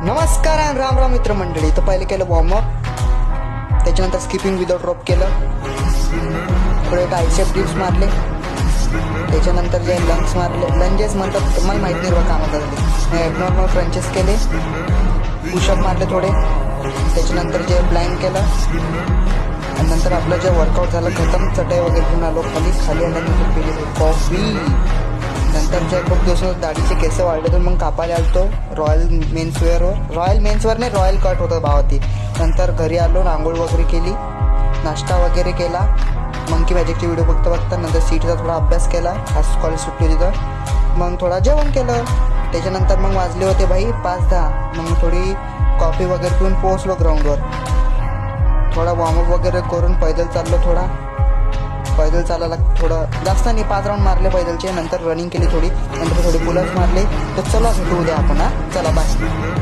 नमस्कार आणि राम राम मित्रमंडळी. तर पहिले केलं वॉर्मअप, त्याच्यानंतर स्किपिंग विदाउट ड्रॉप केलं, थोडे ट्रायसेप डिप्स मारले, त्याच्यानंतर जे लंजेस म्हणतात मला माहीत नाही बघा कामात ॲबनॉर्मल क्रंचेस केले, पुशअप मारले थोडे, त्याच्यानंतर जे प्लॅन केलं आणि नंतर आपलं जे वर्कआउट झालं खतम, चटई वगैरे घेऊन आलो खाली आल्यानंतर पिली कॉफी. नंतर जे खूप दिवसात दाढीचे केस वाढले तर मग कापायला आलतो रॉयल मेन्सवर नाही, रॉयल कट होतं भावाती. नंतर घरी आलो, आंघोळ वगैरे केली, नाश्ता वगैरे केला, मंकी मॅजिकचे व्हिडिओ बघता नंतर सीटचा थोडा अभ्यास केला, आज कॉलेज सुटली तिथं. मग थोडा जेवण केलं, त्याच्यानंतर मग वाजले होते भाई 5-10. मग थोडी कॉफी वगैरे पिऊन पोहोचलो ग्राउंडवर. थोडा वॉर्मअप वगैरे करून पैदल चाललो, पैदल चालायला थोडं जास्त नाही, 5 राऊंड मारले पैदलचे. नंतर रनिंग केली थोडी, नंतर थोडी पुलअप्स मारले. तर चला भेटू उद्या आपण. चला बाय.